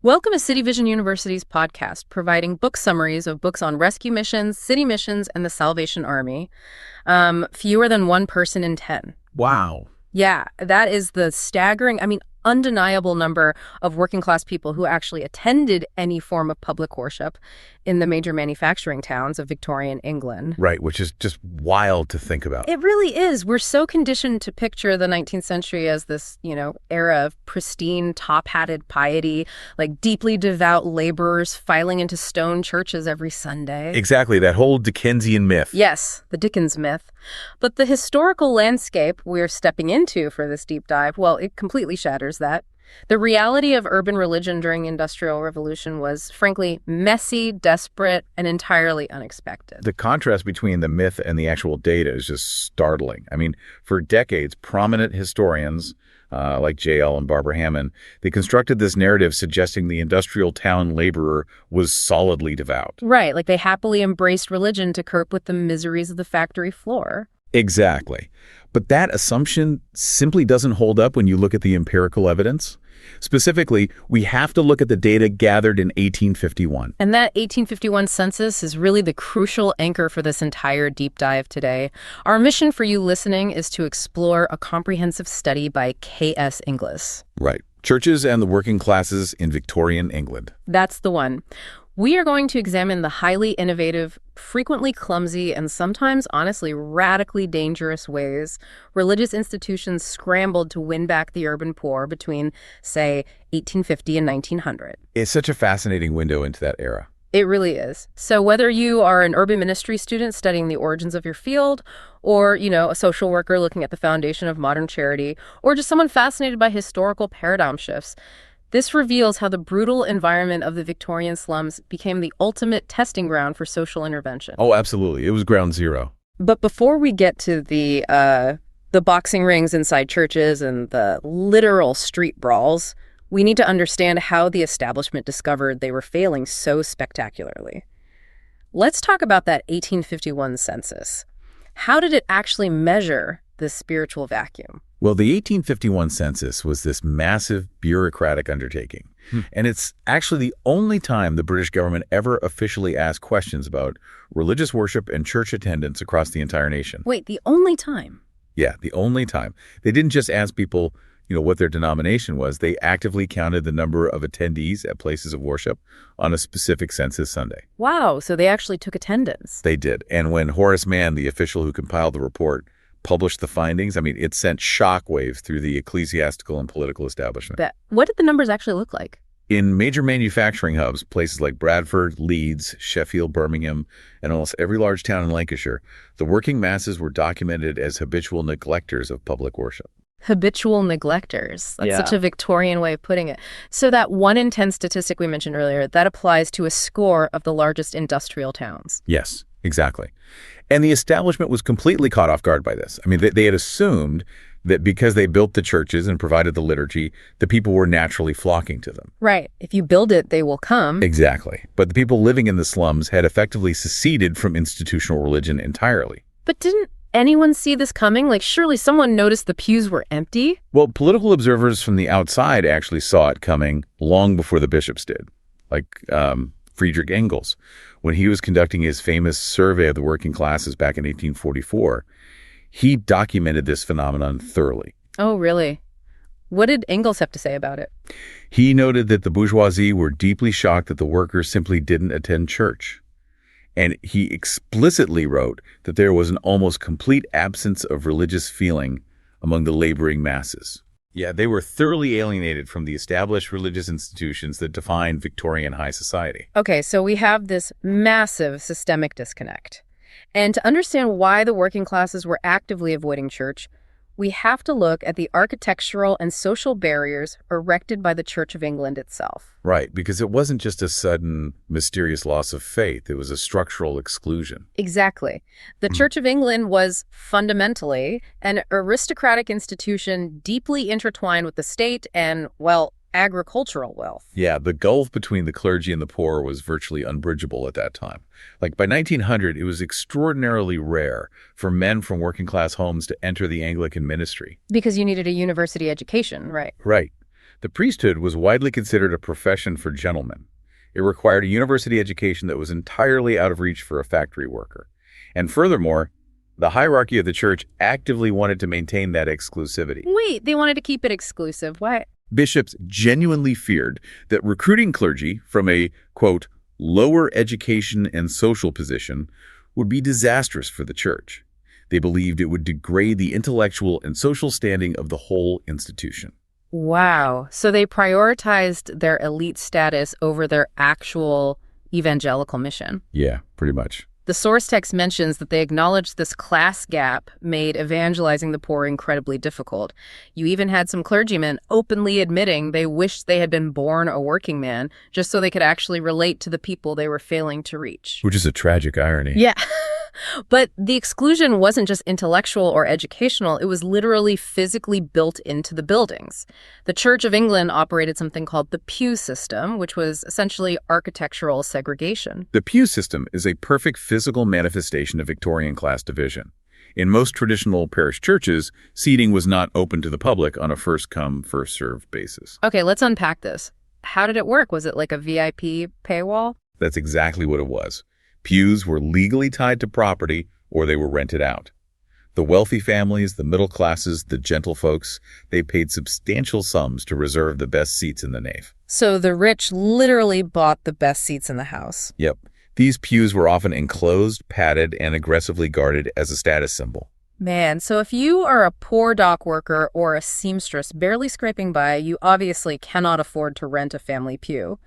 Welcome to City Vision University's podcast, providing book summaries of books on rescue missions, city missions, and the Salvation Army. Fewer than one person in 10. Wow. Yeah, that is the staggering, undeniable number of working class people who actually attended any form of public worship in the major manufacturing towns of Victorian England. Right, which is just wild to think about. It really is. We're so conditioned to picture the 19th century as this, era of pristine, top-hatted piety, like deeply devout laborers filing into stone churches every Sunday. Exactly, that whole Dickensian myth. Yes, the Dickens myth. But the historical landscape we're stepping into for this deep dive, well, it completely shatters that. The reality of urban religion during the Industrial Revolution was, frankly, messy, desperate, and entirely unexpected. The contrast between the myth and the actual data is just startling. For decades, prominent historians like J.L. and Barbara Hammond, they constructed this narrative suggesting the industrial town laborer was solidly devout. Right, like they happily embraced religion to cope with the miseries of the factory floor. Exactly. But that assumption simply doesn't hold up when you look at the empirical evidence. Specifically, we have to look at the data gathered in 1851. And that 1851 census is really the crucial anchor for this entire deep dive today. Our mission for you listening is to explore a comprehensive study by K.S. Inglis. Right. Churches and the working classes in Victorian England. That's the one. We are going to examine the highly innovative, frequently clumsy, and sometimes, honestly, radically dangerous ways religious institutions scrambled to win back the urban poor between, say, 1850 and 1900. It's such a fascinating window into that era. It really is. So whether you are an urban ministry student studying the origins of your field, or, a social worker looking at the foundation of modern charity, or just someone fascinated by historical paradigm shifts, this reveals how the brutal environment of the Victorian slums became the ultimate testing ground for social intervention. Oh, absolutely. It was ground zero. But before we get to the boxing rings inside churches and the literal street brawls, we need to understand how the establishment discovered they were failing so spectacularly. Let's talk about that 1851 census. How did it actually measure this spiritual vacuum? Well, the 1851 census was this massive bureaucratic undertaking. And it's actually the only time the British government ever officially asked questions about religious worship and church attendance across the entire nation. Wait, the only time? Yeah, the only time. They didn't just ask people, what their denomination was. They actively counted the number of attendees at places of worship on a specific census Sunday. Wow, so they actually took attendance. They did. And when Horace Mann, the official who compiled the report, published the findings, it sent shockwaves through the ecclesiastical and political establishment. What did the numbers actually look like? In major manufacturing hubs, places like Bradford, Leeds, Sheffield, Birmingham, and almost every large town in Lancashire, the working masses were documented as habitual neglectors of public worship. Habitual neglectors. That's such a Victorian way of putting it. So that 1 in 10 statistic we mentioned earlier, that applies to a score of the largest industrial towns. Yes, exactly. And the establishment was completely caught off guard by this. They had assumed that because they built the churches and provided the liturgy, the people were naturally flocking to them. Right. If you build it, they will come. Exactly. But the people living in the slums had effectively seceded from institutional religion entirely. But didn't anyone see this coming? Surely someone noticed the pews were empty? Well, political observers from the outside actually saw it coming long before the bishops did, like Friedrich Engels. When he was conducting his famous survey of the working classes back in 1844, he documented this phenomenon thoroughly. Oh, really? What did Engels have to say about it? He noted that the bourgeoisie were deeply shocked that the workers simply didn't attend church. And he explicitly wrote that there was an almost complete absence of religious feeling among the laboring masses. Yeah, they were thoroughly alienated from the established religious institutions that defined Victorian high society. Okay, so we have this massive systemic disconnect. And to understand why the working classes were actively avoiding church, we have to look at the architectural and social barriers erected by the Church of England itself. Right, because it wasn't just a sudden, mysterious loss of faith. It was a structural exclusion. Exactly. The Church of England was fundamentally an aristocratic institution deeply intertwined with the state and, agricultural wealth. Yeah, the gulf between the clergy and the poor was virtually unbridgeable at that time. By 1900, it was extraordinarily rare for men from working-class homes to enter the Anglican ministry. Because you needed a university education, right? Right. The priesthood was widely considered a profession for gentlemen. It required a university education that was entirely out of reach for a factory worker. And furthermore, the hierarchy of the church actively wanted to maintain that exclusivity. Wait, they wanted to keep it exclusive. Why? Bishops genuinely feared that recruiting clergy from a, quote, lower education and social position would be disastrous for the church. They believed it would degrade the intellectual and social standing of the whole institution. Wow. So they prioritized their elite status over their actual evangelical mission. Yeah, pretty much. The source text mentions that they acknowledged this class gap made evangelizing the poor incredibly difficult. You even had some clergymen openly admitting they wished they had been born a working man just so they could actually relate to the people they were failing to reach. Which is a tragic irony. Yeah. But the exclusion wasn't just intellectual or educational, it was literally physically built into the buildings. The Church of England operated something called the pew system, which was essentially architectural segregation. The pew system is a perfect physical manifestation of Victorian class division. In most traditional parish churches, seating was not open to the public on a first-come, first-served basis. Okay, let's unpack this. How did it work? Was it like a VIP paywall? That's exactly what it was. Pews were legally tied to property or they were rented out. The wealthy families, the middle classes, the gentlefolks, they paid substantial sums to reserve the best seats in the nave. So the rich literally bought the best seats in the house. Yep. These pews were often enclosed, padded, and aggressively guarded as a status symbol. Man, so if you are a poor dock worker or a seamstress barely scraping by, you obviously cannot afford to rent a family pew.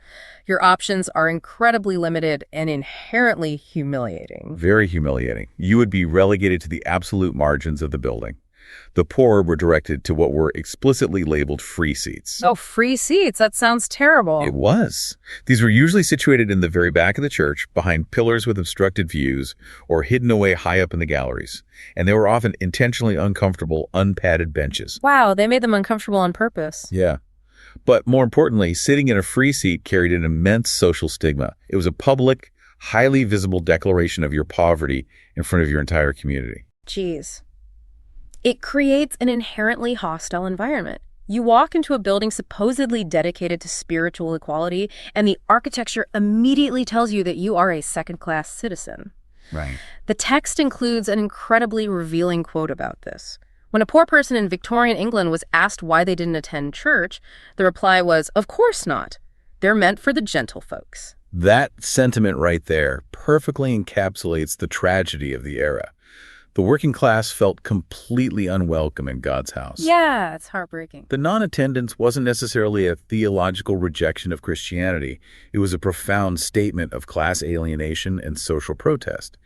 Your options are incredibly limited and inherently humiliating. Very humiliating. You would be relegated to the absolute margins of the building. The poor were directed to what were explicitly labeled free seats. Oh, free seats? That sounds terrible. It was. These were usually situated in the very back of the church, behind pillars with obstructed views, or hidden away high up in the galleries. And they were often intentionally uncomfortable, unpadded benches. Wow, they made them uncomfortable on purpose. Yeah. But more importantly, sitting in a free seat carried an immense social stigma. It was a public, highly visible declaration of your poverty in front of your entire community. Jeez. It creates an inherently hostile environment. You walk into a building supposedly dedicated to spiritual equality, and the architecture immediately tells you that you are a second-class citizen. Right. The text includes an incredibly revealing quote about this. When a poor person in Victorian England was asked why they didn't attend church, the reply was, "Of course not. They're meant for the gentlefolks." That sentiment right there perfectly encapsulates the tragedy of the era. The working class felt completely unwelcome in God's house. Yeah, it's heartbreaking. The non-attendance wasn't necessarily a theological rejection of Christianity. It was a profound statement of class alienation and social protest.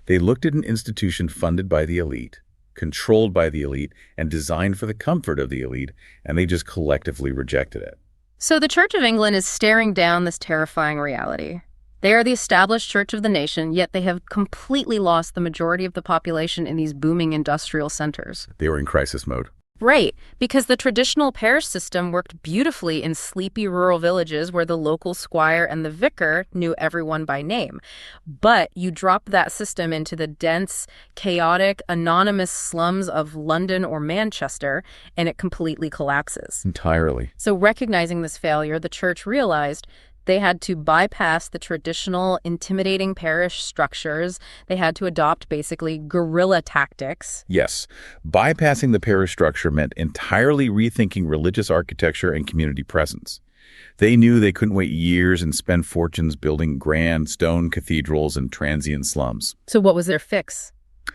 They looked at an institution funded by the elite, controlled by the elite, and designed for the comfort of the elite, and they just collectively rejected it. So the Church of England is staring down this terrifying reality. They are the established church of the nation, yet they have completely lost the majority of the population in these booming industrial centers. They were in crisis mode. Right, because the traditional parish system worked beautifully in sleepy rural villages where the local squire and the vicar knew everyone by name. But you drop that system into the dense, chaotic, anonymous slums of London or Manchester, and it completely collapses. Entirely. So recognizing this failure, the church realized they had to bypass the traditional intimidating parish structures. They had to adopt basically guerrilla tactics. Yes, bypassing the parish structure meant entirely rethinking religious architecture and community presence. They knew they couldn't wait years and spend fortunes building grand stone cathedrals and transient slums. So what was their fix?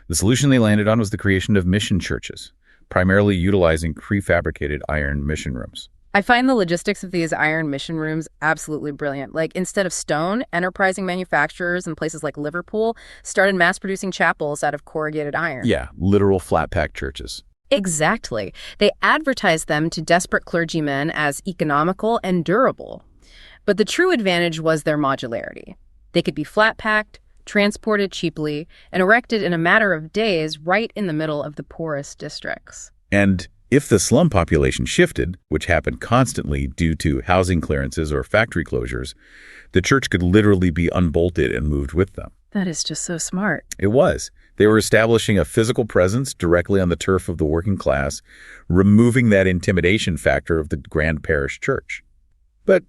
The solution they landed on was the creation of mission churches, primarily utilizing prefabricated iron mission rooms. I find the logistics of these iron mission rooms absolutely brilliant. Like, instead of stone, enterprising manufacturers in places like Liverpool started mass-producing chapels out of corrugated iron. Yeah, literal flat-pack churches. Exactly. They advertised them to desperate clergymen as economical and durable. But the true advantage was their modularity. They could be flat-packed, transported cheaply, and erected in a matter of days right in the middle of the poorest districts. And if the slum population shifted, which happened constantly due to housing clearances or factory closures, the church could literally be unbolted and moved with them. That is just so smart. It was. They were establishing a physical presence directly on the turf of the working class, removing that intimidation factor of the grand parish church. But,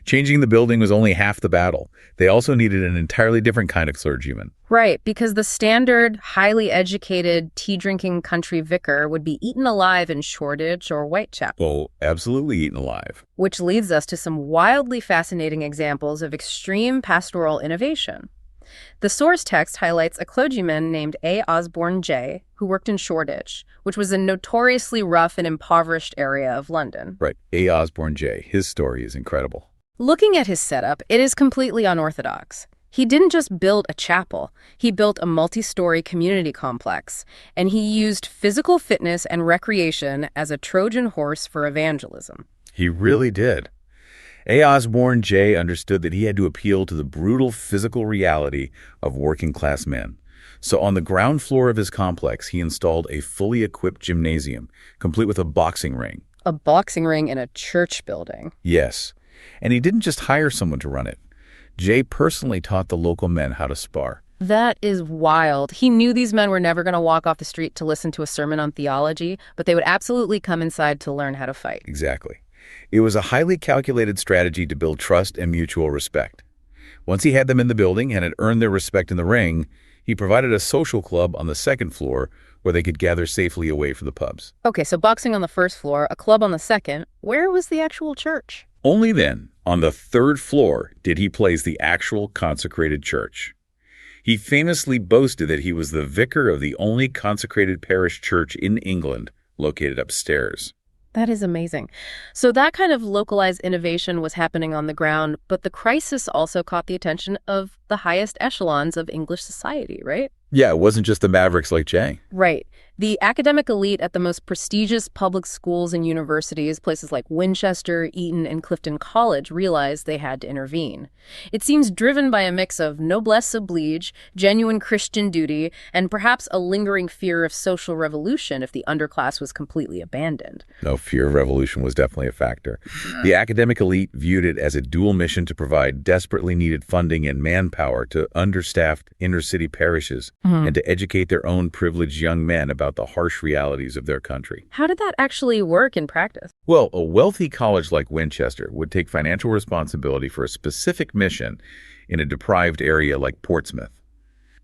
changing the building was only half the battle. They also needed an entirely different kind of clergyman. Right, because the standard, highly educated, tea-drinking country vicar would be eaten alive in Shoreditch or Whitechapel. Oh, absolutely eaten alive. Which leads us to some wildly fascinating examples of extreme pastoral innovation. The source text highlights a clergyman named A. Osborne J., who worked in Shoreditch, which was a notoriously rough and impoverished area of London. Right, A. Osborne J. His story is incredible. Looking at his setup, it is completely unorthodox. He didn't just build a chapel, he built a multi-story community complex, and he used physical fitness and recreation as a Trojan horse for evangelism. He really did. A. Osborne J. understood that he had to appeal to the brutal physical reality of working-class men. So on the ground floor of his complex, he installed a fully equipped gymnasium, complete with a boxing ring. A boxing ring in a church building. Yes. And he didn't just hire someone to run it. Jay personally taught the local men how to spar. That is wild. He knew these men were never going to walk off the street to listen to a sermon on theology, but they would absolutely come inside to learn how to fight. Exactly. It was a highly calculated strategy to build trust and mutual respect. Once he had them in the building and had earned their respect in the ring, he provided a social club on the second floor where they could gather safely away from the pubs. Okay, so boxing on the first floor, a club on the second. Where was the actual church? Only then, on the third floor, did he place the actual consecrated church. He famously boasted that he was the vicar of the only consecrated parish church in England, located upstairs. That is amazing. So that kind of localized innovation was happening on the ground, but the crisis also caught the attention of the highest echelons of English society, right? Yeah, it wasn't just the mavericks like Jay. Right. The academic elite at the most prestigious public schools and universities, places like Winchester, Eton, and Clifton College, realized they had to intervene. It seems driven by a mix of noblesse oblige, genuine Christian duty, and perhaps a lingering fear of social revolution if the underclass was completely abandoned. No, fear of revolution was definitely a factor. The academic elite viewed it as a dual mission to provide desperately needed funding and manpower to understaffed inner-city parishes and to educate their own privileged young men about the harsh realities of their country. How did that actually work in practice? Well, a wealthy college like Winchester would take financial responsibility for a specific mission in a deprived area like Portsmouth.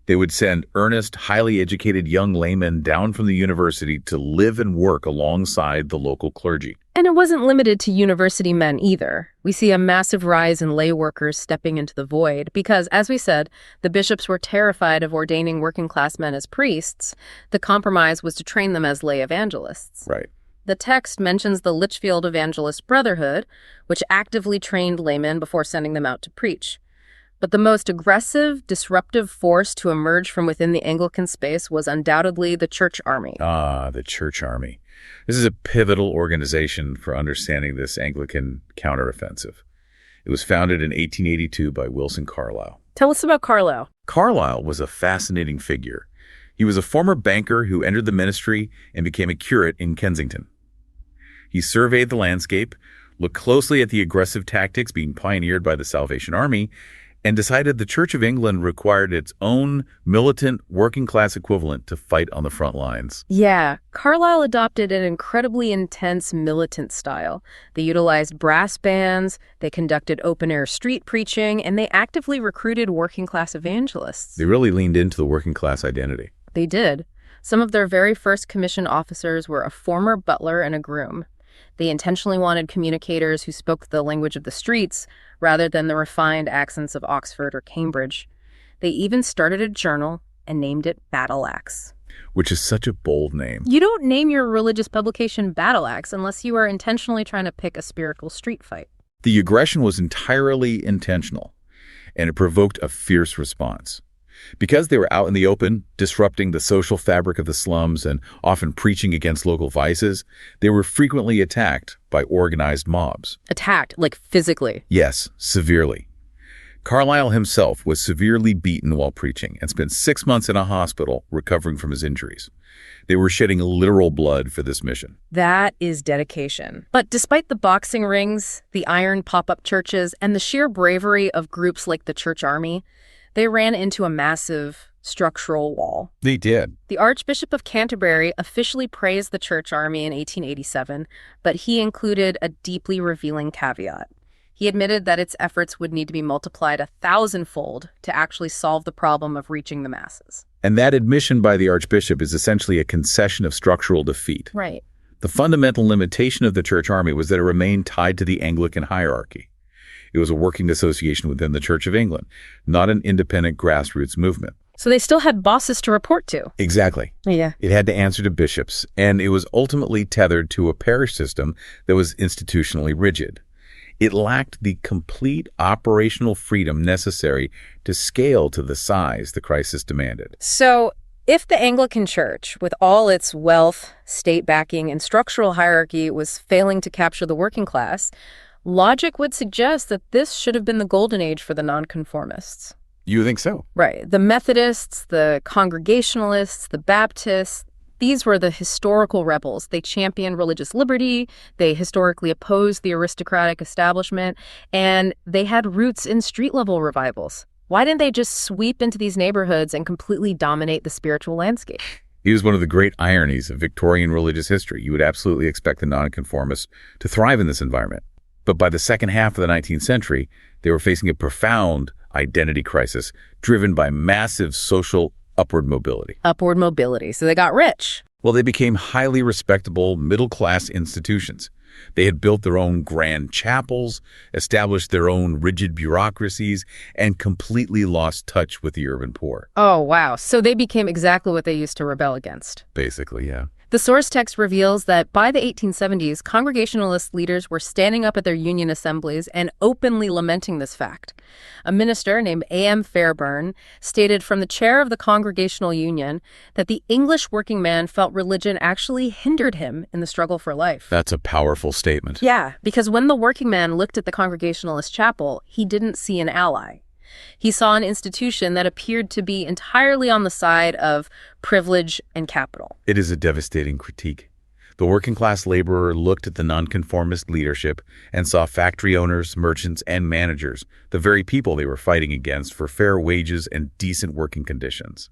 They would send earnest, highly educated young laymen down from the university to live and work alongside the local clergy. And it wasn't limited to university men either. We see a massive rise in lay workers stepping into the void because, as we said, the bishops were terrified of ordaining working-class men as priests. The compromise was to train them as lay evangelists. Right. The text mentions the Lichfield Evangelist Brotherhood, which actively trained laymen before sending them out to preach. But the most aggressive, disruptive force to emerge from within the Anglican space was undoubtedly the Church Army. Ah, the Church Army. This is a pivotal organization for understanding this Anglican counteroffensive. It was founded in 1882 by Wilson Carlyle. Tell us about Carlyle. Carlyle was a fascinating figure. He was a former banker who entered the ministry and became a curate in Kensington. He surveyed the landscape, looked closely at the aggressive tactics being pioneered by the Salvation Army, and decided the Church of England required its own militant working-class equivalent to fight on the front lines. Yeah, Carlyle adopted an incredibly intense militant style. They utilized brass bands, they conducted open-air street preaching, and they actively recruited working-class evangelists. They really leaned into the working-class identity. They did. Some of their very first commissioned officers were a former butler and a groom. They intentionally wanted communicators who spoke the language of the streets rather than the refined accents of Oxford or Cambridge. They even started a journal and named it Battle Axe. Which is such a bold name. You don't name your religious publication Battle Axe unless you are intentionally trying to pick a spiritual street fight. The aggression was entirely intentional, and it provoked a fierce response. Because they were out in the open, disrupting the social fabric of the slums and often preaching against local vices, they were frequently attacked by organized mobs. Attacked, like physically? Yes, severely. Carlyle himself was severely beaten while preaching and spent 6 months in a hospital recovering from his injuries. They were shedding literal blood for this mission. That is dedication. But despite the boxing rings, the iron pop-up churches, and the sheer bravery of groups like the Church Army, they ran into a massive structural wall. They did. The Archbishop of Canterbury officially praised the church army in 1887, but he included a deeply revealing caveat. He admitted that its efforts would need to be multiplied 1,000-fold to actually solve the problem of reaching the masses. And that admission by the Archbishop is essentially a concession of structural defeat. Right. The fundamental limitation of the church army was that it remained tied to the Anglican hierarchy. It was a working association within the Church of England, not an independent grassroots movement. So they still had bosses to report to. Exactly. Yeah. It had to answer to bishops, and it was ultimately tethered to a parish system that was institutionally rigid. It lacked the complete operational freedom necessary to scale to the size the crisis demanded. So if the Anglican Church, with all its wealth, state backing, and structural hierarchy, was failing to capture the working class, logic would suggest that this should have been the golden age for the Nonconformists. You think so? Right. The Methodists, the Congregationalists, the Baptists, these were the historical rebels. They championed religious liberty, they historically opposed the aristocratic establishment, and they had roots in street-level revivals. Why didn't they just sweep into these neighborhoods and completely dominate the spiritual landscape? It was one of the great ironies of Victorian religious history. You would absolutely expect the Nonconformists to thrive in this environment. But by the second half of the 19th century, they were facing a profound identity crisis driven by massive social upward mobility. Upward mobility. So they got rich. Well, they became highly respectable middle-class institutions. They had built their own grand chapels, established their own rigid bureaucracies, and completely lost touch with the urban poor. Oh, wow. So they became exactly what they used to rebel against. Basically, yeah. The source text reveals that by the 1870s, Congregationalist leaders were standing up at their union assemblies and openly lamenting this fact. A minister named A.M. Fairburn stated from the chair of the Congregational Union that the English working man felt religion actually hindered him in the struggle for life. That's a powerful statement. Yeah, because when the working man looked at the Congregationalist chapel, he didn't see an ally. He saw an institution that appeared to be entirely on the side of privilege and capital. It is a devastating critique. The working-class laborer looked at the nonconformist leadership and saw factory owners, merchants, and managers, the very people they were fighting against for fair wages and decent working conditions.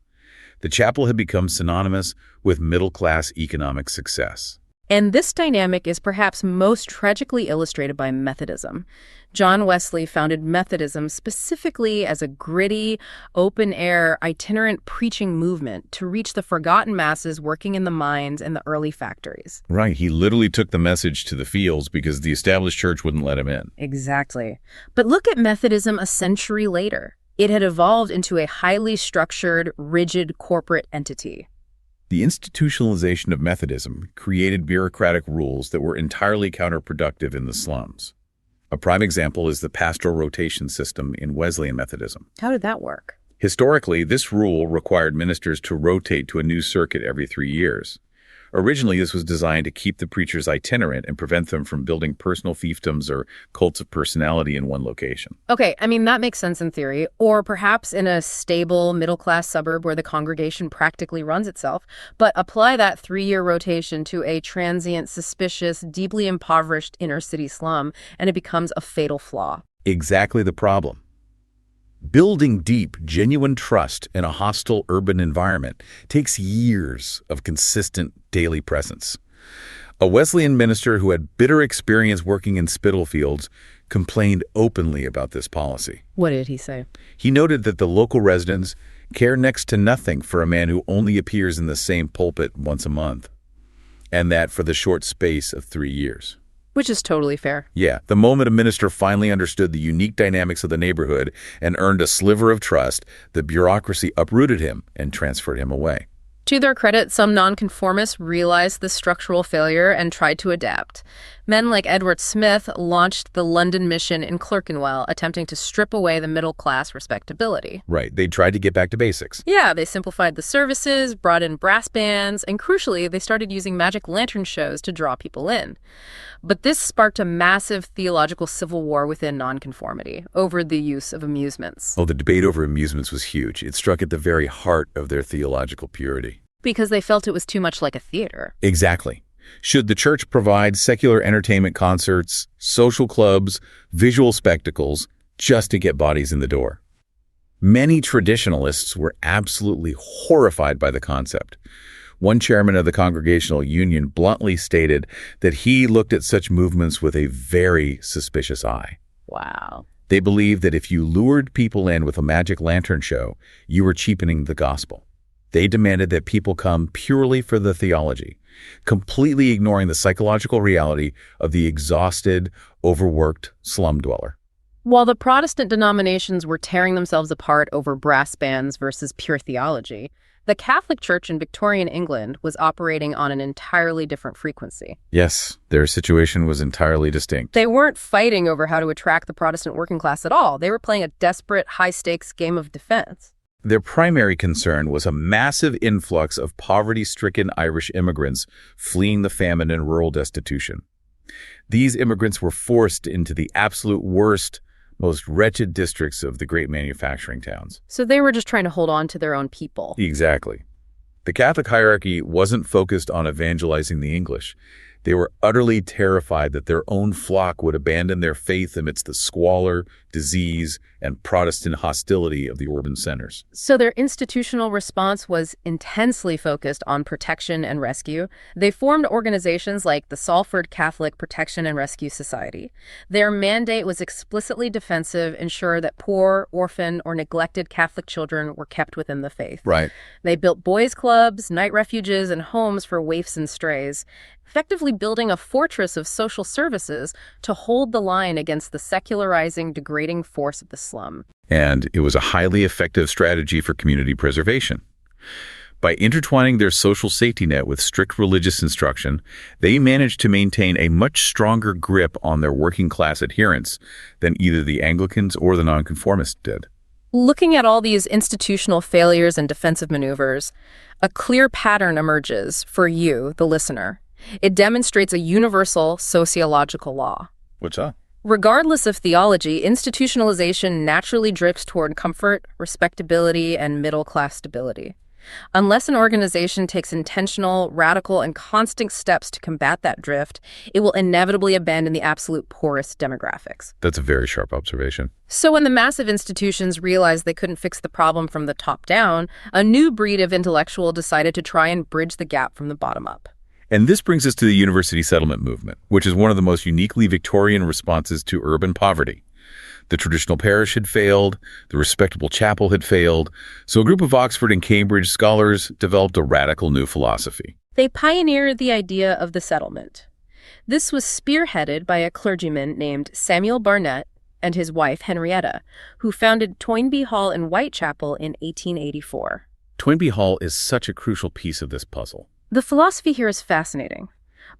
The chapel had become synonymous with middle-class economic success. And this dynamic is perhaps most tragically illustrated by Methodism. John Wesley founded Methodism specifically as a gritty, open-air, itinerant preaching movement to reach the forgotten masses working in the mines and the early factories. Right. He literally took the message to the fields because the established church wouldn't let him in. Exactly. But look at Methodism a century later. It had evolved into a highly structured, rigid corporate entity. The institutionalization of Methodism created bureaucratic rules that were entirely counterproductive in the slums. A prime example is the pastoral rotation system in Wesleyan Methodism. How did that work? Historically, this rule required ministers to rotate to a new circuit every 3 years. Originally, this was designed to keep the preachers itinerant and prevent them from building personal fiefdoms or cults of personality in one location. Okay, I mean, that makes sense in theory, or perhaps in a stable, middle-class suburb where the congregation practically runs itself. But apply that 3-year rotation to a transient, suspicious, deeply impoverished inner-city slum, and it becomes a fatal flaw. Exactly the problem. Building deep, genuine trust in a hostile urban environment takes years of consistent daily presence. A Wesleyan minister who had bitter experience working in Spitalfields complained openly about this policy. What did he say? He noted that the local residents care next to nothing for a man who only appears in the same pulpit once a month, and that for the short space of 3 years. Which is totally fair. Yeah, the moment a minister finally understood the unique dynamics of the neighborhood and earned a sliver of trust, the bureaucracy uprooted him and transferred him away. To their credit, some nonconformists realized this structural failure and tried to adapt. Men like Edward Smith launched the London Mission in Clerkenwell, attempting to strip away the middle-class respectability. Right, they tried to get back to basics. Yeah, they simplified the services, brought in brass bands, and crucially, they started using magic lantern shows to draw people in. But this sparked a massive theological civil war within nonconformity over the use of amusements. Oh, the debate over amusements was huge. It struck at the very heart of their theological purity. Because they felt it was too much like a theater. Exactly. Should the church provide secular entertainment concerts, social clubs, visual spectacles, just to get bodies in the door? Many traditionalists were absolutely horrified by the concept. One chairman of the Congregational Union bluntly stated that he looked at such movements with a very suspicious eye. Wow. They believed that if you lured people in with a magic lantern show, you were cheapening the gospel. They demanded that people come purely for the theology, completely ignoring the psychological reality of the exhausted, overworked slum dweller. While the Protestant denominations were tearing themselves apart over brass bands versus pure theology, the Catholic Church in Victorian England was operating on an entirely different frequency. Yes, their situation was entirely distinct. They weren't fighting over how to attract the Protestant working class at all. They were playing a desperate, high-stakes game of defense. Their primary concern was a massive influx of poverty-stricken Irish immigrants fleeing the famine and rural destitution. These immigrants were forced into the absolute worst, most wretched districts of the great manufacturing towns. So they were just trying to hold on to their own people. Exactly. The Catholic hierarchy wasn't focused on evangelizing the English. They were utterly terrified that their own flock would abandon their faith amidst the squalor, disease, and Protestant hostility of the urban centers. So their institutional response was intensely focused on protection and rescue. They formed organizations like the Salford Catholic Protection and Rescue Society. Their mandate was explicitly defensive, ensure that poor, orphan, or neglected Catholic children were kept within the faith. Right. They built boys' clubs, night refuges, and homes for waifs and strays, effectively building a fortress of social services to hold the line against the secularizing, degrading force of the slum. And it was a highly effective strategy for community preservation. By intertwining their social safety net with strict religious instruction, they managed to maintain a much stronger grip on their working class adherents than either the Anglicans or the Nonconformists did. Looking at all these institutional failures and defensive maneuvers, a clear pattern emerges for you, the listener. It demonstrates a universal sociological law. What's up? Regardless of theology, institutionalization naturally drifts toward comfort, respectability, and middle-class stability. Unless an organization takes intentional, radical, and constant steps to combat that drift, it will inevitably abandon the absolute poorest demographics. That's a very sharp observation. So when the massive institutions realized they couldn't fix the problem from the top down, a new breed of intellectual decided to try and bridge the gap from the bottom up. And this brings us to the university settlement movement, which is one of the most uniquely Victorian responses to urban poverty. The traditional parish had failed, the respectable chapel had failed, so a group of Oxford and Cambridge scholars developed a radical new philosophy. They pioneered the idea of the settlement. This was spearheaded by a clergyman named Samuel Barnett and his wife Henrietta, who founded Toynbee Hall in Whitechapel in 1884. Toynbee Hall is such a crucial piece of this puzzle. The philosophy here is fascinating.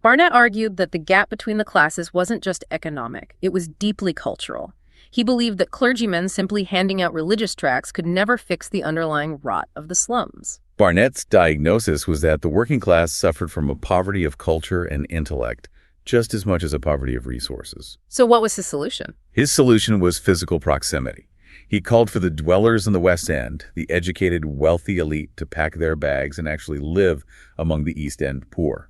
Barnett argued that the gap between the classes wasn't just economic, it was deeply cultural. He believed that clergymen simply handing out religious tracts could never fix the underlying rot of the slums. Barnett's diagnosis was that the working class suffered from a poverty of culture and intellect, just as much as a poverty of resources. So what was his solution? His solution was physical proximity. He called for the dwellers in the West End, the educated, wealthy elite, to pack their bags and actually live among the East End poor.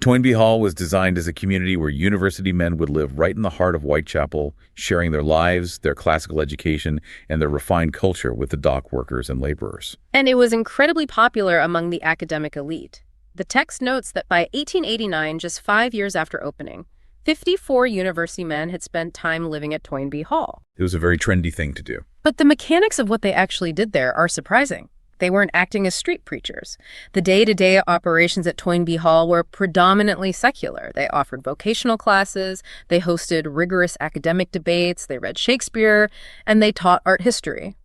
Toynbee Hall was designed as a community where university men would live right in the heart of Whitechapel, sharing their lives, their classical education, and their refined culture with the dock workers and laborers. And it was incredibly popular among the academic elite. The text notes that by 1889, just 5 years after opening, 54 university men had spent time living at Toynbee Hall. It was a very trendy thing to do. But the mechanics of what they actually did there are surprising. They weren't acting as street preachers. The day-to-day operations at Toynbee Hall were predominantly secular. They offered vocational classes, they hosted rigorous academic debates, they read Shakespeare, and they taught art history.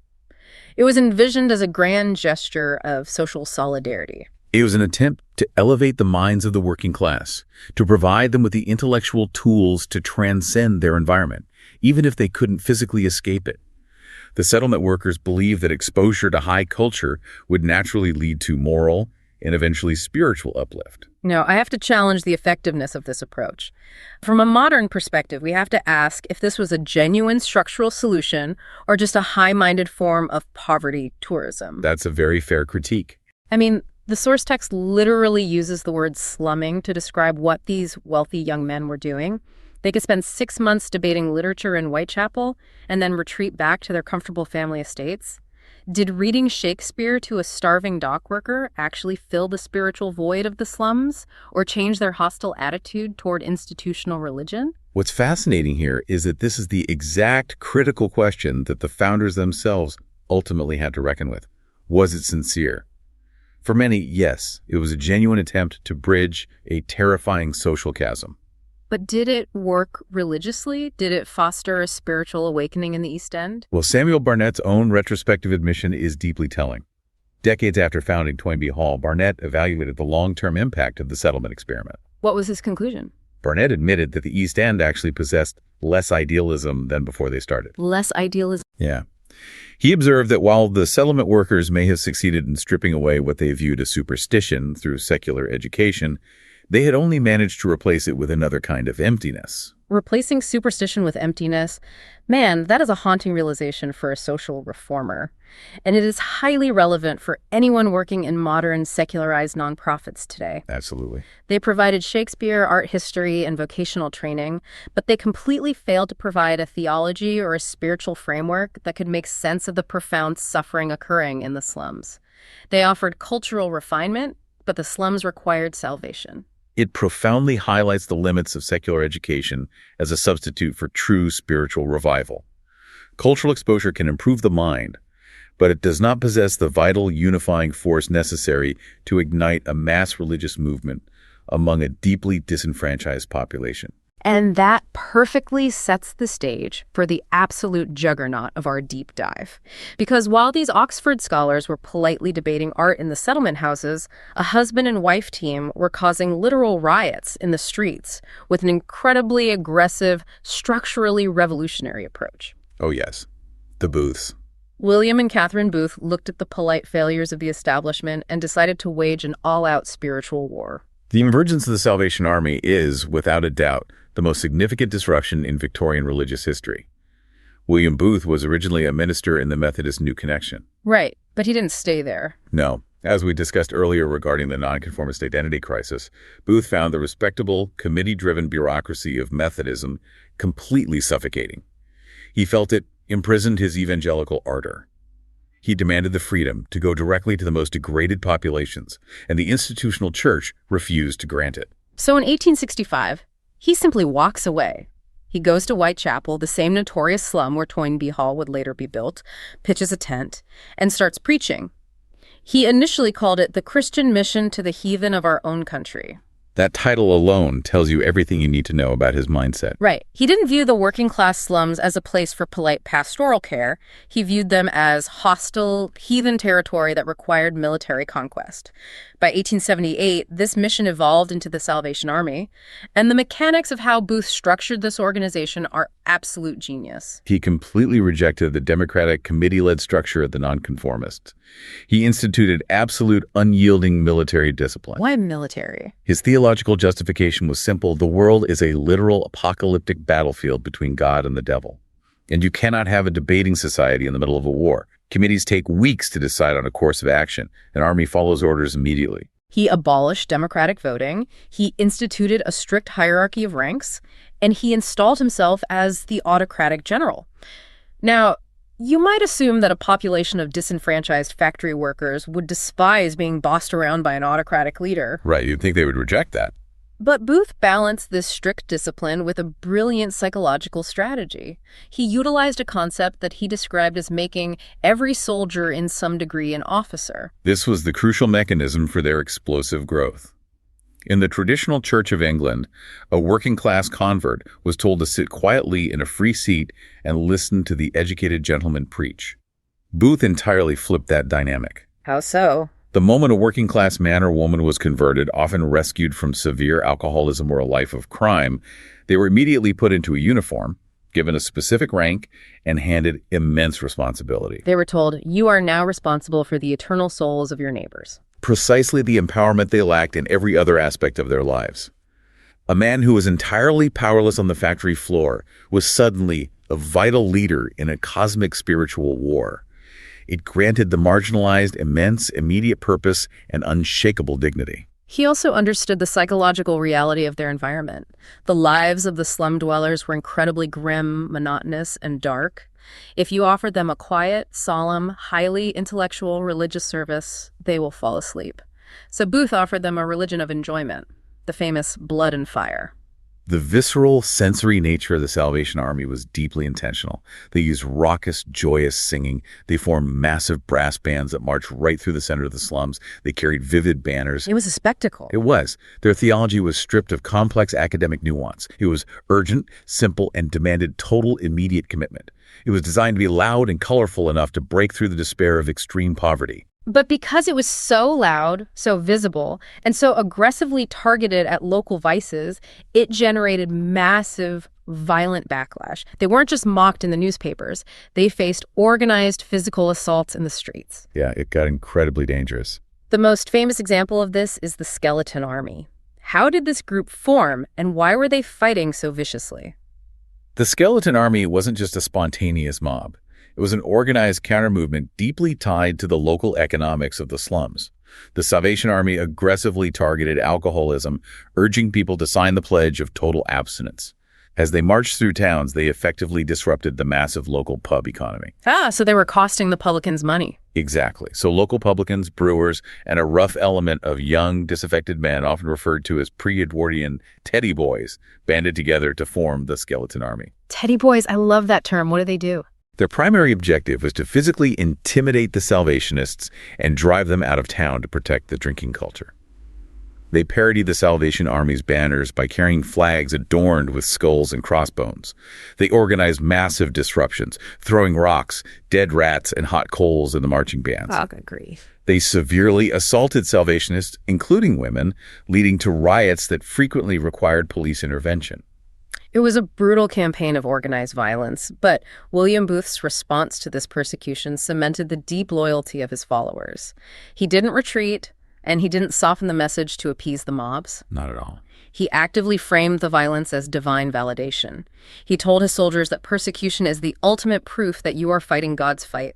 It was envisioned as a grand gesture of social solidarity. It was an attempt to elevate the minds of the working class, to provide them with the intellectual tools to transcend their environment, even if they couldn't physically escape it. The settlement workers believed that exposure to high culture would naturally lead to moral and eventually spiritual uplift. Now, I have to challenge the effectiveness of this approach. From a modern perspective, we have to ask if this was a genuine structural solution or just a high-minded form of poverty tourism. That's a very fair critique. I mean, the source text literally uses the word slumming to describe what these wealthy young men were doing. They could spend 6 months debating literature in Whitechapel and then retreat back to their comfortable family estates. Did reading Shakespeare to a starving dock worker actually fill the spiritual void of the slums or change their hostile attitude toward institutional religion? What's fascinating here is that this is the exact critical question that the founders themselves ultimately had to reckon with. Was it sincere? For many, yes, it was a genuine attempt to bridge a terrifying social chasm. But did it work religiously? Did it foster a spiritual awakening in the East End? Well, Samuel Barnett's own retrospective admission is deeply telling. Decades after founding Toynbee Hall, Barnett evaluated the long-term impact of the settlement experiment. What was his conclusion? Barnett admitted that the East End actually possessed less idealism than before they started. Less idealism? Yeah. He observed that while the settlement workers may have succeeded in stripping away what they viewed as superstition through secular education, they had only managed to replace it with another kind of emptiness. Replacing superstition with emptiness, man, that is a haunting realization for a social reformer. And it is highly relevant for anyone working in modern secularized nonprofits today. Absolutely. They provided Shakespeare, art history, and vocational training, but they completely failed to provide a theology or a spiritual framework that could make sense of the profound suffering occurring in the slums. They offered cultural refinement, but the slums required salvation. It profoundly highlights the limits of secular education as a substitute for true spiritual revival. Cultural exposure can improve the mind, but it does not possess the vital unifying force necessary to ignite a mass religious movement among a deeply disenfranchised population. And that perfectly sets the stage for the absolute juggernaut of our deep dive. Because while these Oxford scholars were politely debating art in the settlement houses, a husband and wife team were causing literal riots in the streets with an incredibly aggressive, structurally revolutionary approach. Oh yes, the Booths. William and Catherine Booth looked at the polite failures of the establishment and decided to wage an all-out spiritual war. The emergence of the Salvation Army is, without a doubt, the most significant disruption in Victorian religious history. William Booth was originally a minister in the Methodist New Connection. Right, but he didn't stay there. No. As we discussed earlier regarding the nonconformist identity crisis, Booth found the respectable, committee-driven bureaucracy of Methodism completely suffocating. He felt it imprisoned his evangelical ardor. He demanded the freedom to go directly to the most degraded populations, and the institutional church refused to grant it. So in 1865, he simply walks away. He goes to Whitechapel, the same notorious slum where Toynbee Hall would later be built, pitches a tent, and starts preaching. He initially called it the Christian Mission to the Heathen of Our Own Country. That title alone tells you everything you need to know about his mindset. Right. He didn't view the working-class slums as a place for polite pastoral care. He viewed them as hostile, heathen territory that required military conquest. By 1878, this mission evolved into the Salvation Army, and the mechanics of how Booth structured this organization are absolute genius. He completely rejected the democratic committee-led structure of the Nonconformists. He instituted absolute unyielding military discipline. Why military? His theological justification was simple. The world is a literal apocalyptic battlefield between God and the devil. And you cannot have a debating society in the middle of a war. Committees take weeks to decide on a course of action. An army follows orders immediately. He abolished democratic voting, he instituted a strict hierarchy of ranks, and he installed himself as the autocratic general. Now, you might assume that a population of disenfranchised factory workers would despise being bossed around by an autocratic leader. Right, you'd think they would reject that. But Booth balanced this strict discipline with a brilliant psychological strategy. He utilized a concept that he described as making every soldier in some degree an officer. This was the crucial mechanism for their explosive growth. In the traditional Church of England, a working-class convert was told to sit quietly in a free seat and listen to the educated gentleman preach. Booth entirely flipped that dynamic. How so? The moment a working-class man or woman was converted, often rescued from severe alcoholism or a life of crime, they were immediately put into a uniform, given a specific rank, and handed immense responsibility. They were told, "You are now responsible for the eternal souls of your neighbors." Precisely the empowerment they lacked in every other aspect of their lives. A man who was entirely powerless on the factory floor was suddenly a vital leader in a cosmic spiritual war. It granted the marginalized immense immediate purpose and unshakable dignity. He also understood the psychological reality of their environment. The lives of the slum dwellers were incredibly grim, monotonous, and dark. If you offered them a quiet, solemn, highly intellectual religious service, they will fall asleep. So Booth offered them a religion of enjoyment, the famous blood and fire. The visceral, sensory nature of the Salvation Army was deeply intentional. They used raucous, joyous singing. They formed massive brass bands that marched right through the center of the slums. They carried vivid banners. It was a spectacle. It was. Their theology was stripped of complex academic nuance. It was urgent, simple, and demanded total, immediate commitment. It was designed to be loud and colorful enough to break through the despair of extreme poverty. But because it was so loud, so visible, and so aggressively targeted at local vices, it generated massive, violent backlash. They weren't just mocked in the newspapers. They faced organized physical assaults in the streets. Yeah, it got incredibly dangerous. The most famous example of this is the Skeleton Army. How did this group form, and why were they fighting so viciously? The Skeleton Army wasn't just a spontaneous mob. It was an organized counter-movement deeply tied to the local economics of the slums. The Salvation Army aggressively targeted alcoholism, urging people to sign the pledge of total abstinence. As they marched through towns, they effectively disrupted the massive local pub economy. So they were costing the publicans money. Exactly. So local publicans, brewers, and a rough element of young, disaffected men, often referred to as pre-Edwardian teddy boys, banded together to form the Skeleton Army. Teddy boys, I love that term. What do they do? Their primary objective was to physically intimidate the Salvationists and drive them out of town to protect the drinking culture. They parodied the Salvation Army's banners by carrying flags adorned with skulls and crossbones. They organized massive disruptions, throwing rocks, dead rats, and hot coals in the marching bands. Oh, good grief. They severely assaulted Salvationists, including women, leading to riots that frequently required police intervention. It was a brutal campaign of organized violence, but William Booth's response to this persecution cemented the deep loyalty of his followers. He didn't retreat, and he didn't soften the message to appease the mobs. Not at all. He actively framed the violence as divine validation. He told his soldiers that persecution is the ultimate proof that you are fighting God's fight.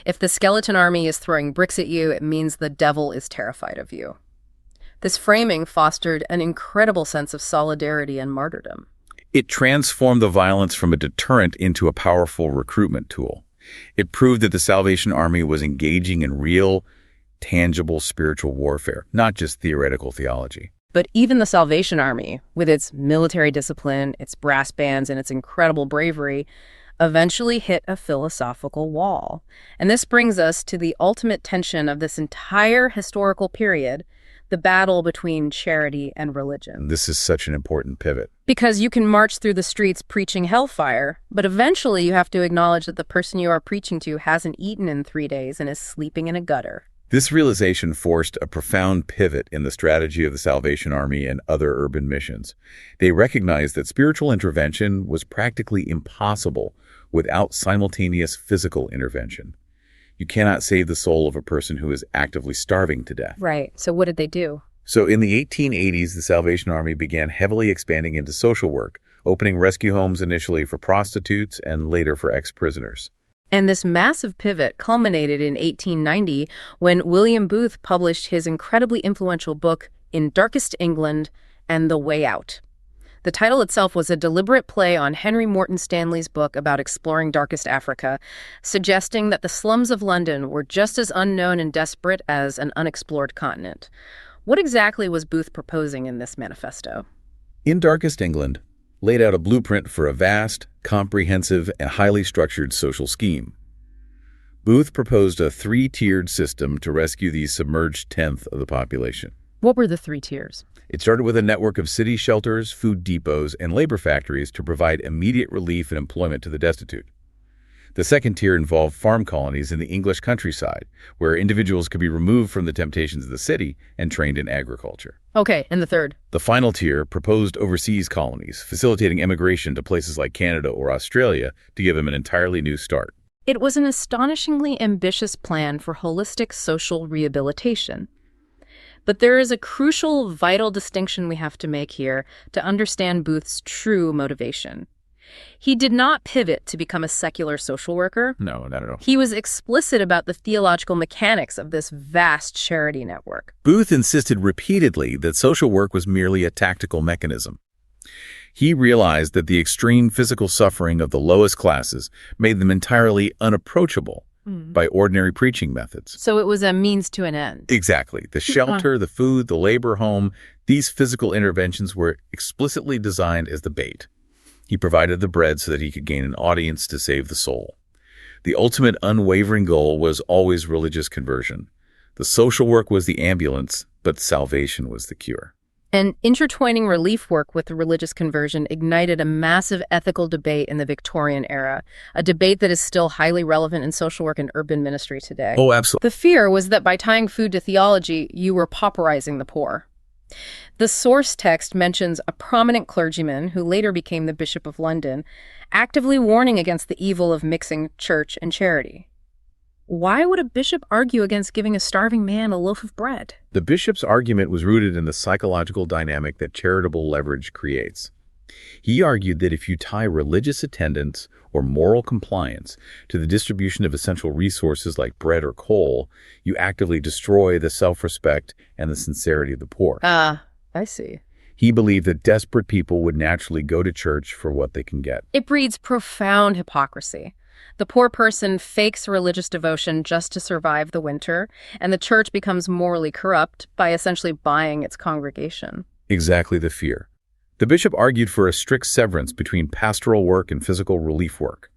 If the Skeleton Army is throwing bricks at you, it means the devil is terrified of you. This framing fostered an incredible sense of solidarity and martyrdom. It transformed the violence from a deterrent into a powerful recruitment tool. It proved that the Salvation Army was engaging in real, tangible spiritual warfare, not just theoretical theology. But even the Salvation Army, with its military discipline, its brass bands, and its incredible bravery, eventually hit a philosophical wall. And this brings us to the ultimate tension of this entire historical period, the battle between charity and religion. This is such an important pivot. Because you can march through the streets preaching hellfire, but eventually you have to acknowledge that the person you are preaching to hasn't eaten in 3 days and is sleeping in a gutter. This realization forced a profound pivot in the strategy of the Salvation Army and other urban missions. They recognized that spiritual intervention was practically impossible without simultaneous physical intervention. You cannot save the soul of a person who is actively starving to death. Right. So what did they do? So in the 1880s, the Salvation Army began heavily expanding into social work, opening rescue homes initially for prostitutes and later for ex-prisoners. And this massive pivot culminated in 1890 when William Booth published his incredibly influential book, In Darkest England and the Way Out. The title itself was a deliberate play on Henry Morton Stanley's book about exploring darkest Africa, suggesting that the slums of London were just as unknown and desperate as an unexplored continent. What exactly was Booth proposing in this manifesto? In Darkest England laid out a blueprint for a vast, comprehensive, and highly structured social scheme. Booth proposed a 3-tiered system to rescue the submerged tenth of the population. What were the 3 tiers? It started with a network of city shelters, food depots, and labor factories to provide immediate relief and employment to the destitute. The second tier involved farm colonies in the English countryside, where individuals could be removed from the temptations of the city and trained in agriculture. Okay, and the third? The final tier proposed overseas colonies, facilitating immigration to places like Canada or Australia to give them an entirely new start. It was an astonishingly ambitious plan for holistic social rehabilitation. But there is a crucial, vital distinction we have to make here to understand Booth's true motivation. He did not pivot to become a secular social worker. No, not at all. He was explicit about the theological mechanics of this vast charity network. Booth insisted repeatedly that social work was merely a tactical mechanism. He realized that the extreme physical suffering of the lowest classes made them entirely unapproachable by ordinary preaching methods. So it was a means to an end. Exactly. The shelter, the food, the labor home, these physical interventions were explicitly designed as the bait. He provided the bread so that he could gain an audience to save the soul. The ultimate unwavering goal was always religious conversion. The social work was the ambulance, but salvation was the cure. And intertwining relief work with religious conversion ignited a massive ethical debate in the Victorian era, a debate that is still highly relevant in social work and urban ministry today. Oh, absolutely. The fear was that by tying food to theology, you were pauperizing the poor. The source text mentions a prominent clergyman, who later became the Bishop of London, actively warning against the evil of mixing church and charity. Why would a bishop argue against giving a starving man a loaf of bread? The bishop's argument was rooted in the psychological dynamic that charitable leverage creates. He argued that if you tie religious attendance or moral compliance to the distribution of essential resources like bread or coal, you actively destroy the self-respect and the sincerity of the poor. I see. He believed that desperate people would naturally go to church for what they can get. It breeds profound hypocrisy. The poor person fakes religious devotion just to survive the winter, and the church becomes morally corrupt by essentially buying its congregation. Exactly the fear. The bishop argued for a strict severance between pastoral work and physical relief work.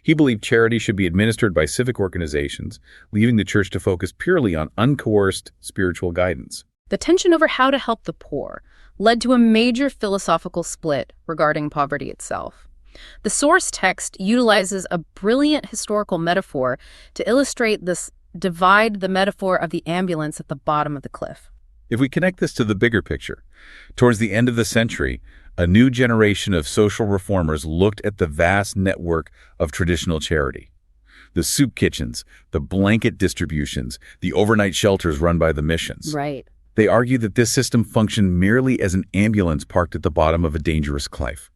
He believed charity should be administered by civic organizations, leaving the church to focus purely on uncoerced spiritual guidance. The tension over how to help the poor led to a major philosophical split regarding poverty itself. The source text utilizes a brilliant historical metaphor to illustrate this divide, the metaphor of the ambulance at the bottom of the cliff. If we connect this to the bigger picture, towards the end of the century, a new generation of social reformers looked at the vast network of traditional charity. The soup kitchens, the blanket distributions, the overnight shelters run by the missions. Right. They argued that this system functioned merely as an ambulance parked at the bottom of a dangerous cliff.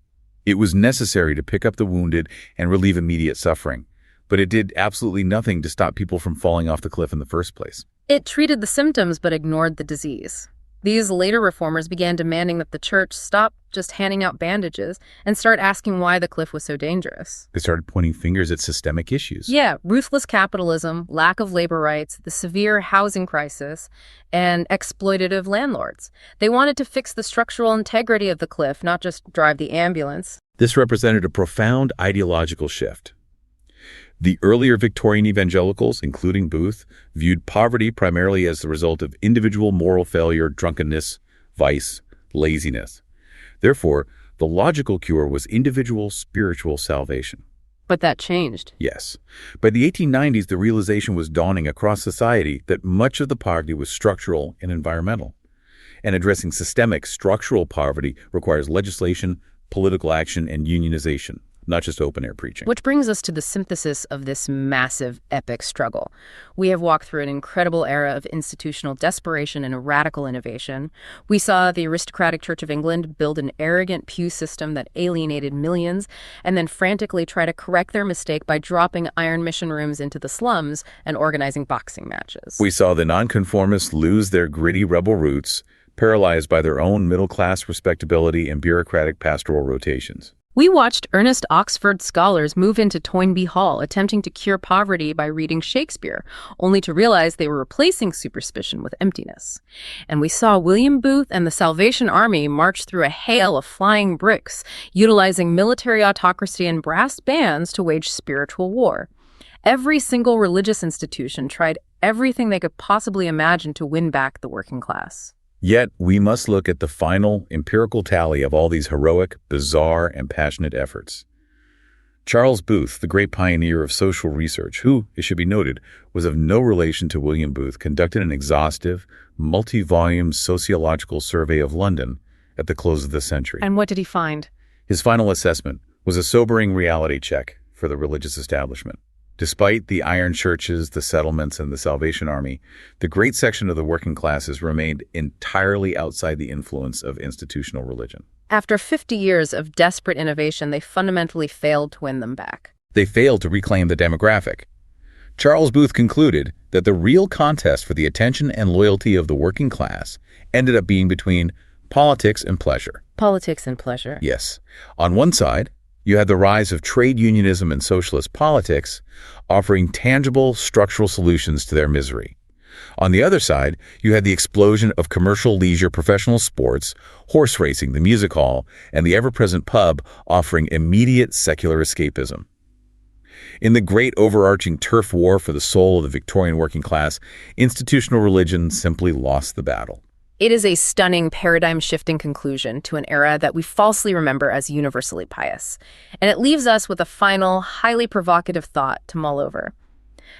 It was necessary to pick up the wounded and relieve immediate suffering, but it did absolutely nothing to stop people from falling off the cliff in the first place. It treated the symptoms but ignored the disease. These later reformers began demanding that the church stop just handing out bandages and start asking why the cliff was so dangerous. They started pointing fingers at systemic issues. Yeah, ruthless capitalism, lack of labor rights, the severe housing crisis, and exploitative landlords. They wanted to fix the structural integrity of the cliff, not just drive the ambulance. This represented a profound ideological shift. The earlier Victorian evangelicals, including Booth, viewed poverty primarily as the result of individual moral failure, drunkenness, vice, laziness. Therefore, the logical cure was individual spiritual salvation. But that changed. Yes. By the 1890s, the realization was dawning across society that much of the poverty was structural and environmental. And addressing systemic structural poverty requires legislation, political action, and unionization, not just open-air preaching. Which brings us to the synthesis of this massive, epic struggle. We have walked through an incredible era of institutional desperation and radical innovation. We saw the aristocratic Church of England build an arrogant pew system that alienated millions, and then frantically try to correct their mistake by dropping iron mission rooms into the slums and organizing boxing matches. We saw the Nonconformists lose their gritty rebel roots, paralyzed by their own middle-class respectability and bureaucratic pastoral rotations. We watched earnest Oxford scholars move into Toynbee Hall, attempting to cure poverty by reading Shakespeare, only to realize they were replacing superstition with emptiness. And we saw William Booth and the Salvation Army march through a hail of flying bricks, utilizing military autocracy and brass bands to wage spiritual war. Every single religious institution tried everything they could possibly imagine to win back the working class. Yet, we must look at the final empirical tally of all these heroic, bizarre, and passionate efforts. Charles Booth, the great pioneer of social research, who, it should be noted, was of no relation to William Booth, conducted an exhaustive, multi-volume sociological survey of London at the close of the century. And what did he find? His final assessment was a sobering reality check for the religious establishment. Despite the iron churches, the settlements, and the Salvation Army, the great section of the working classes remained entirely outside the influence of institutional religion. After 50 years of desperate innovation, they fundamentally failed to win them back. They failed to reclaim the demographic. Charles Booth concluded that the real contest for the attention and loyalty of the working class ended up being between politics and pleasure. Politics and pleasure. Yes. On one side, you had the rise of trade unionism and socialist politics, offering tangible structural solutions to their misery. On the other side, you had the explosion of commercial leisure professional sports, horse racing, the music hall, and the ever-present pub offering immediate secular escapism. In the great overarching turf war for the soul of the Victorian working class, institutional religion simply lost the battle. It is a stunning paradigm-shifting conclusion to an era that we falsely remember as universally pious. And it leaves us with a final, highly provocative thought to mull over.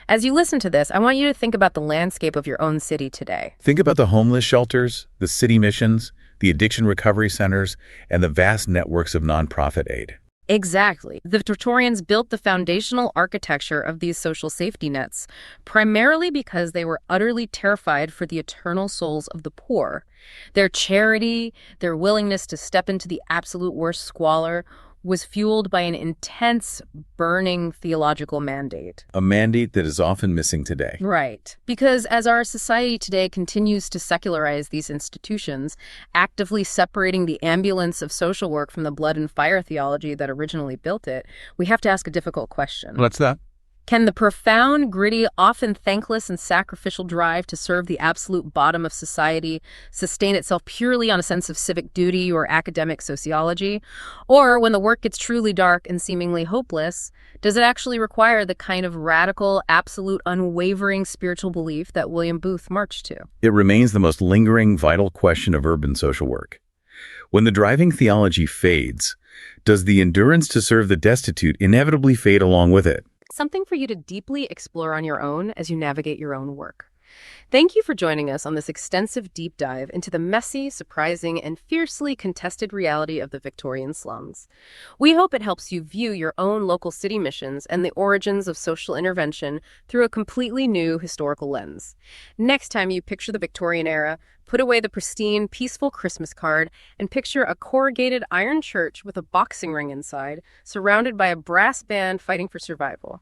As you listen to this, I want you to think about the landscape of your own city today. Think about the homeless shelters, the city missions, the addiction recovery centers, and the vast networks of nonprofit aid. Exactly. The Victorians built the foundational architecture of these social safety nets, primarily because they were utterly terrified for the eternal souls of the poor. Their charity, their willingness to step into the absolute worst squalor, was fueled by an intense, burning theological mandate. A mandate that is often missing today. Right. Because as our society today continues to secularize these institutions, actively separating the ambulance of social work from the blood and fire theology that originally built it, we have to ask a difficult question. What's that? Can the profound, gritty, often thankless and sacrificial drive to serve the absolute bottom of society sustain itself purely on a sense of civic duty or academic sociology? Or when the work gets truly dark and seemingly hopeless, does it actually require the kind of radical, absolute, unwavering spiritual belief that William Booth marched to? It remains the most lingering, vital question of urban social work. When the driving theology fades, does the endurance to serve the destitute inevitably fade along with it? Something for you to deeply explore on your own as you navigate your own work. Thank you for joining us on this extensive deep dive into the messy, surprising, and fiercely contested reality of the Victorian slums. We hope it helps you view your own local city missions and the origins of social intervention through a completely new historical lens. Next time you picture the Victorian era, put away the pristine, peaceful Christmas card and picture a corrugated iron church with a boxing ring inside, surrounded by a brass band fighting for survival.